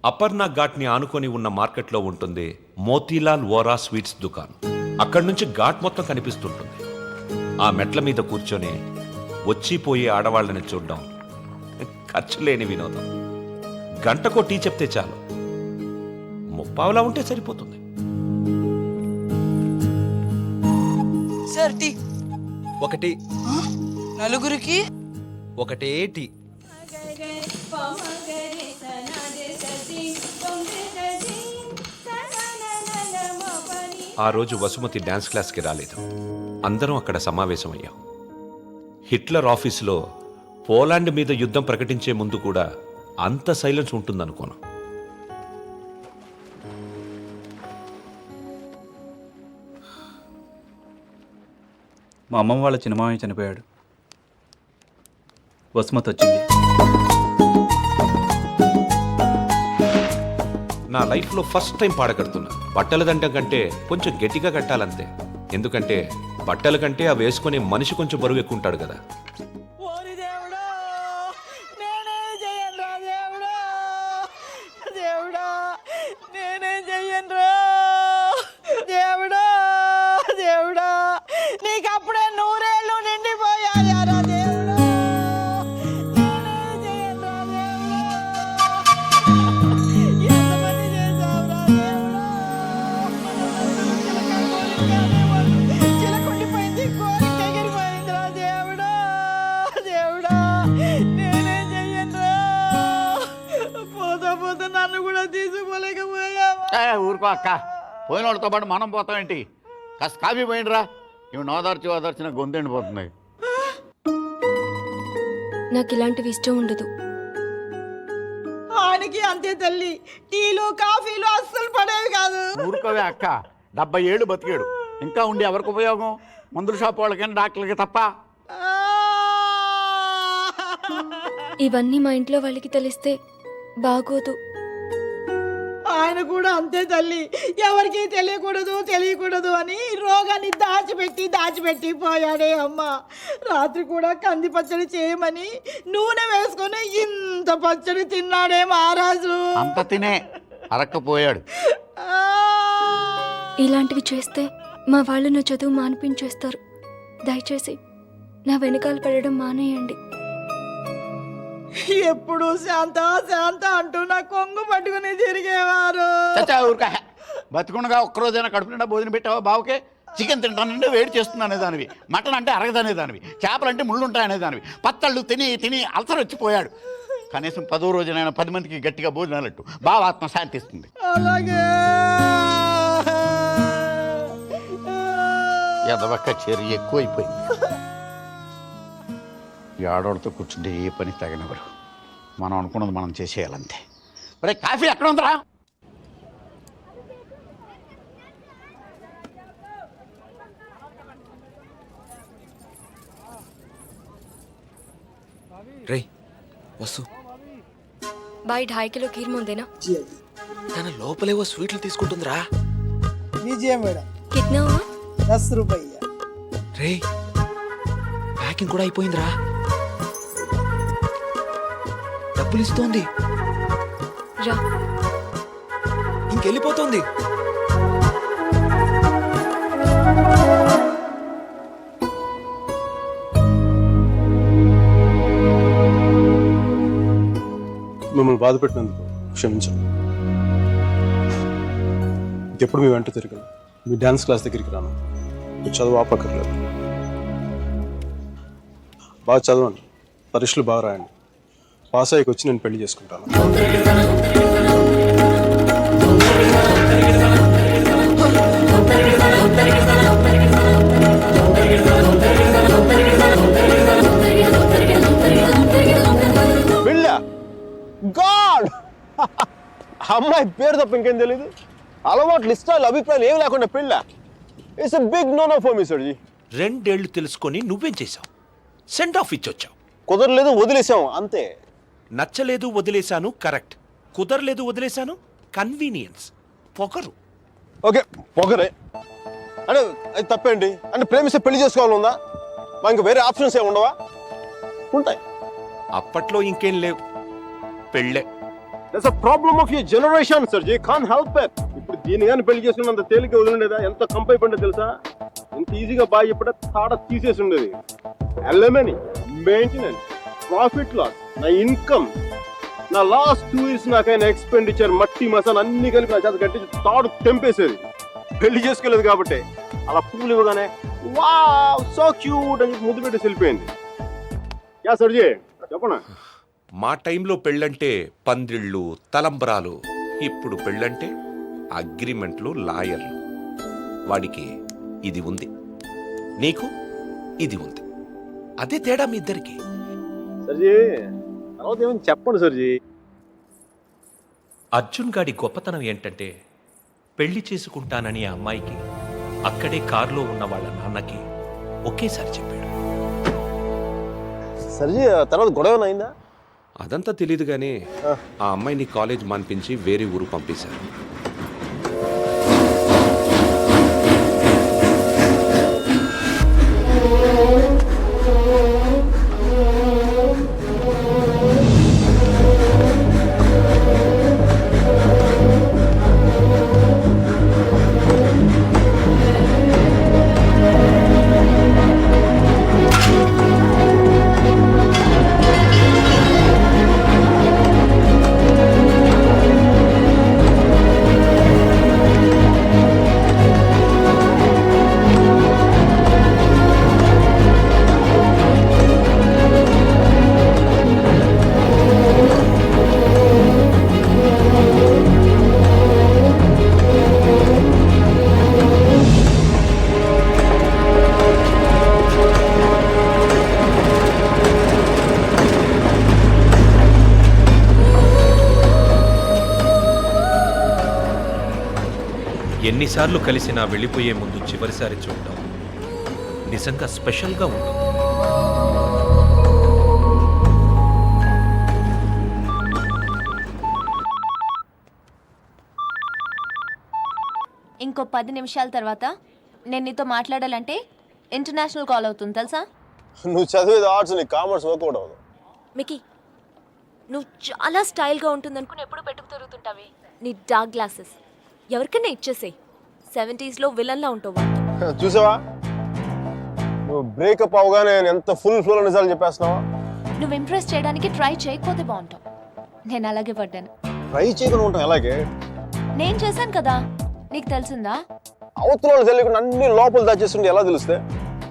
అపర్ణ ఘాట్ని ఆనుకొని ఉన్న మార్కెట్లో ఉంటుంది మోతీలాల్ వోరా స్వీట్స్ దుకాణం. అక్కడి నుంచి ఘాట్ మొత్తం కనిపిస్తుంటుంది. ఆ మెట్ల మీద కూర్చొని వచ్చిపోయే ఆడవాళ్ళని చూడడం ఖర్చు లేని వినోదం. గంటకో టీ చెప్తే చాలు, ముప్పావులా ఉంటే సరిపోతుంది. సార్ టీ ఒకటి నలుగురికి ఒకటే టీ. ఆ రోజు వసుమతి డాన్స్ క్లాస్కి రాలేదు. అందరం అక్కడ సమావేశమయ్యాం. హిట్లర్ ఆఫీసులో పోలాండ్ మీద యుద్ధం ప్రకటించే ముందు కూడా అంత సైలెన్స్ ఉంటుందనుకోను. మా అమ్మమ్మ వాళ్ళ చిన్నమామయ్య చనిపోయాడు. వసుమతి వచ్చింది. నా లైఫ్లో ఫస్ట్ టైం పాడగడుతున్నా. బట్టల దండం కంటే కొంచెం గట్టిగా కట్టాలంతే. ఎందుకంటే బట్టల కంటే అవి వేసుకునే మనిషి కొంచెం బరువు ఎక్కువ ఉంటాడు కదా. ఊరుకో అక్క, పోయిన వాళ్ళతో పాటు మనం పోతామేంటి? కాస్త కాఫీ పోయిండ్రా. ఇవి ఓదార్చిన గొంతు ఎండిపోతుంది. నాకు ఇలాంటివి ఇష్టం ఉండదు. ఆయనకి అంతే తల్లి, టీలు కాఫీలు అస్సలు పడేవి కాదు. ఊరుకోవే అక్క, 70 ఏళ్ళు బతికాడు. ఇంకా ఉండి ఎవరికి ఉపయోగం? మందుల షాప్ వాళ్ళకైనా డాక్టర్లకి తప్ప. ఇవన్నీ మా ఇంట్లో వాళ్ళకి తెలిస్తే బాగోదు. ఆయన కూడా అంతే తల్లి, ఎవరికి తెలియకూడదు అని రోగాన్ని దాచిపెట్టి పోయాడే అమ్మ. రాత్రి కూడా కంది పచ్చడి చేయమని నూనె వేసుకొని ఇంత పచ్చడి తిన్నాడే మహారాజు. అంత తినే అరక్కపోయాడు. ఇలాంటివి చేస్తే మా వాళ్ళు నా చదువు మానిపించేస్తారు. దయచేసి నా వెనకాల పడడం మానేయండి. ఎప్పుడు శాంత అంటూ నా కొంగు పట్టుకుని తిరిగేవారు. ఊరుక, బతుకుండగా ఒక్కరోజైనా కడుపు నిండా భోజనం పెట్టావా బావుకే? చికెన్ తింటానంటే వేడి చేస్తుంది అనేదానివి, మటన్ అంటే అరగదనేదానివి, చేపలంటే ముళ్ళు ఉంటాయనేదానివి. పత్తళ్ళు తిని అల్సర్ వచ్చిపోయాడు. కనీసం 10వ రోజునైనా 10 మందికి గట్టిగా భోజనాలట్టు బావ ఆత్మ శాంతిస్తుంది. అలాగే ఎదవక్క చెరి ఎక్కువైపోయింది. ఈ ఆడవాళ్ళతో కూర్చుంటే ఏ పని తగినవరు. మనం అనుకున్నది మనం చేసేయాలంతే. మరి కాఫీ ఎక్కడ ఉందిరా? రే వసు, బాయ్ 2.5 కిలో ఖీర్ ముందేనా? తన లోపలేవో స్వీట్లు తీసుకుంటుందిరా. लीजिए मैडम, కిట్నా हुआ? 10 रुपया. రే ప్యాకింగ్ కూడా అయిపోయిందిరా. డబ్బులు ఇస్తోంది, రా. ఇంకెళ్ళిపోతుంది. మిమ్మల్ని బాధ పెట్టినందుకు క్షమించండి. ఇంకెప్పుడు మీ వెంట తిరగను. మీ డ్యాన్స్ క్లాస్ దగ్గరికి రాను. మీరు చదువు ఆపక్కర్లేదు. బాగా చదవండి, పరీక్షలు బాగా రాయండి. పాస్ అయ్యకి వచ్చి నేను పెళ్లి చేసుకుంటాను. గాడ్, అమ్మాయి పేరు తప్ప ఇంకేం తెలీదు. అలవాట్లు, ఇష్టాలు, అభిప్రాయాలు ఏమి లేకుండా పెళ్ళ. It's a big no no for me sir ji. 2 ఏళ్లు తెలుసుకొని నువ్వేం చేశావు? సెండ్ ఆఫ్ ఇచ్చొచ్చావు. కుదరలేదు, వదిలేసాం అంతే. నచ్చలేదు, వదిలేశాను. కరెక్ట్. కుదరలేదు, వదిలేశాను. కన్వీనియన్స్, పొగరు. ఓకే, పొగరే అంటే అది తప్పేంటి? అంటే ప్రేమిస్తే పెళ్లి చేసుకోవాలి ఉందా? మా ఇంకా వేరే ఆప్షన్స్ ఏమి ఉండవా? ఉంటాయి. అప్పట్లో ఇంకేం లేవు, పెళ్ళే. That's a problem of your generation సర్జీ, can help it. ఇప్పుడు దీని కానీ పెళ్లి చేసుకున్నంత తేలిక వదిలిండేదా? ఎంత కంపై పడ్డా తెలుసా? ఎంత ఈజీగా బాగా చెప్పడా తాడ తీసేసి ఉండేది. ఎలమనీ, మెయింటెనెన్స్, ప్రాఫిట్ లాస్, నా ఇన్కమ్, నా లాస్ట్ 2 years నాకైనా ఎక్స్పెండిచర్, మట్టి మసాలా అన్ని కలిపి నా చేత కట్టించి తాడు తెంపేసేది. పెళ్లి చేసుకోలేదు కాబట్టి అలా పువ్వులు ఇవ్వగానే వావ్ సో క్యూట్ అని చెప్పి ముద్దు పెట్టి వెళ్ళిపోయింది. యా సర్జీ చెప్పనా? మా టైంలో పెళ్ళంటే పందిళ్ళు, తలంబ్రాలు. ఇప్పుడు పెళ్ళంటే అగ్రిమెంట్లు, లాయర్లు. వాడికి ఇది ఉంది, నీకు ఇది ఉంది. అదే తేడా మీ ఇద్దరికి. సర్జీ తర్వాత ఏమైనా చెప్పండి సర్జీ. అర్జున్ గాడి గొప్పతనం ఏంటంటే పెళ్లి చేసుకుంటానని ఆ అమ్మాయికి అక్కడే కారులో ఉన్న వాళ్ళ నాన్నకి ఒకేసారి చెప్పాడు. సర్జీ తర్వాత గొడవ అయిందా? అదంతా తెలీదు కానీ ఆ అమ్మాయిని కాలేజ్ మాన్పించి వేరే ఊరు పంపేశారు. ఎన్నిసార్లు కలిసినా వెళ్ళిపోయే ముందు చివరిసారి చూడటం నిజంగా స్పెషల్గా ఉంటుంది. ఇంకో 10 నిమిషాల తర్వాత నేను నీతో మాట్లాడాలంటే ఇంటర్నేషనల్ కాల్ అవుతుంది తెలుసా? నువ్వు చదివేది ఆర్ట్స్, నీ కామర్స్ వర్కౌట్ అవ్వదు. మికీ, నువ్వు చాలా స్టైల్గా ఉంటుందనుకుని ఎప్పుడు పెట్టుకు తిరుగుతుంటావి. నీ డార్క్ గ్లాసెస్ ఎవరికైనా ఇచ్చేసేయి. 70s విలన్లా ఉంటావు. చూసావా నువ్వు బ్రేకప్ అవగానే ఎంత ఫుల్ ఫ్లో నిజాలు చెప్పేస్తున్నావా? నువ్వు ఇంప్రెస్ చేయడానికి ట్రై చేయకపోతే బాగుంటావు. నేను అలాగే పడ్డాను. ట్రై చేయకుండా ఉంటాం ఎలాగే? నేను చేశాను కదా, నీకు తెలిసిందా? అవతల వాళ్ళు తెలియకుండా అన్ని లోపల దాచేస్తుంటే ఎలా తెలిస్తే?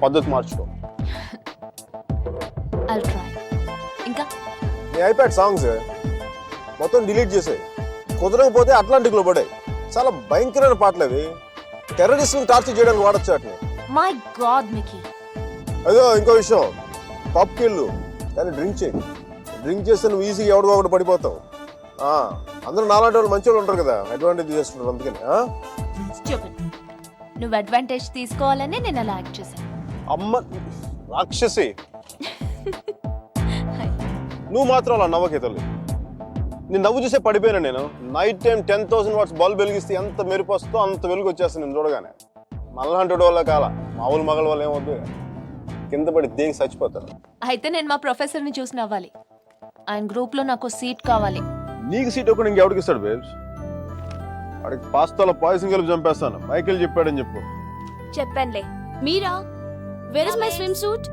పద్ధతి మార్చుకో. I'll try. ఇంకా నీ ఐప్యాడ్ సాంగ్స్ మొత్తం డిలీట్ చేసాయి. కుదరకపోతే అట్లాంటిక్లో పడాయి. చాలా భయంకరమైన పాటలు అవి. టెర్రరిస్టులను టార్చర్ చేయడానికి వాడచ్చు వాటిని. My God Mickey. అదో ఇంకో విషయం, పబ్కి వెళ్ళు కానీ డ్రింక్ చేయి. డ్రింక్ చేస్తే నువ్వు ఈజీగా ఎవరికో ఒకటి పడిపోతావు. అందరూ నాలాంటి వాళ్ళు మంచి వాళ్ళు ఉంటారు కదా, అడ్వాంటేజ్ చేసుకుంటారు. అందుకని Stupid. నువ్వు అడ్వాంటేజ్ తీసుకోవాలనే నేను అలా యాక్ట్ చేశాను. అమ్మ రాక్షసి, నువ్వు మాత్రం అలా నవ్వకే తల్లి. నేను నవ్వు చూసే పడిపోయాను. నేను నైట్ టైం 10,000 watts బల్బ్ వెలిగిస్తే ఎంత మెరుపు వస్తుందో అంత వెలుగు వచ్చేస్తుంది నేను చూడగానే. మళ్ళంటి వాళ్ళ కాల మామూలు మగల వాళ్ళు ఏమవుద్దు, కింద పడి దేనికి చచ్చిపోతారు. అయితే నేను మా ప్రొఫెసర్ని చూసి నవ్వాలి. ఆయన గ్రూప్లో నాకు సీట్ కావాలి. నీకు సీట్ ఒకటి ఇంకెవడికి ఇస్తాడు బేబ్స్? వాడికి పాస్తాలో పాయసం కలిపి చంపేస్తాను. మైకేల్ చెప్పాడని చెప్పు. చెప్పానులే. మీరా? Where is my swimsuit?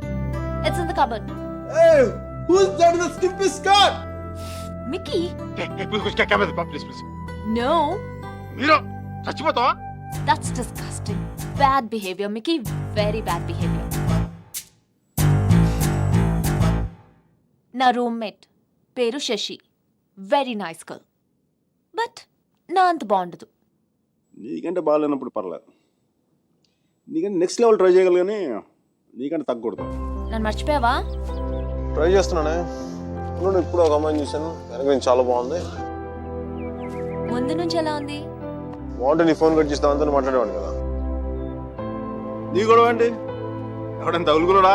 It's in the cupboard. Mickey, no, చచ్చిపోతావా? That's disgusting. Bad behaviour Mickey, very bad behaviour. నా రూమ్మేట్ పేరు Shashi, very nice girl, but నా అంత బాగుండదు. నీకంటే బాగాలేనప్పుడు పర్లేదు, నీకంటే నెక్స్ట్ లెవెల్ ట్రై చేయగలరు కానీ నీకంటే తగ్గకూడదు. నన్ను మర్చిపోయావా? ట్రై చేస్తున్నానే. ఇప్పుడు ఒక అమ్మాయిని చూశాను, వెనక నుంచి చాలా బాగుంది. ముందు నుంచి ఎలా ఉంది? బాగుంటే నీ ఫోన్ కట్ చేస్తే అంతా మాట్లాడేవాడు కదా. నీ గొడవ ఏంటి? ఎవడైనా తగులుకున్నాడా?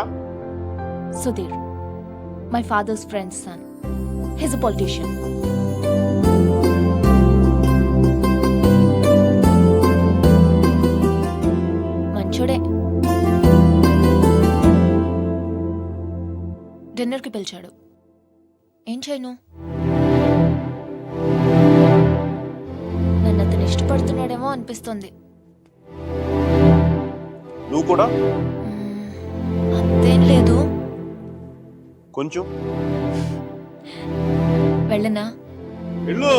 Sudheer, my father's friend's son. He's a politician. మంచోడే. డిన్నర్కి పిలిచాడు. ఏం చేయను? అనిపిస్తుంది. నువ్వు కూడా అంతేం లేదు. కొంచెం వెళ్ళనా? వెళ్ళు,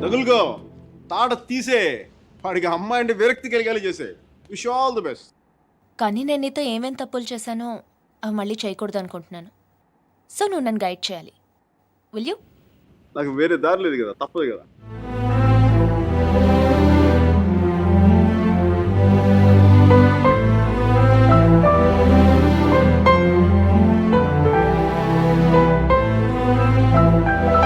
తగులుకో, తాట తీసే, వాడికి అమ్మాయి అంటే విరక్తి కలిగేలా చేసే. Wish all the best. కానీ నేను నీతో ఏమేం తప్పులు చేశానో అవి మళ్ళీ చేయకూడదు అనుకుంటున్నాను. సో నువ్వు నన్ను గైడ్ చేయాలి. Will you? నాకు వేరే దారి లేదు కదా, తప్పదు కదా.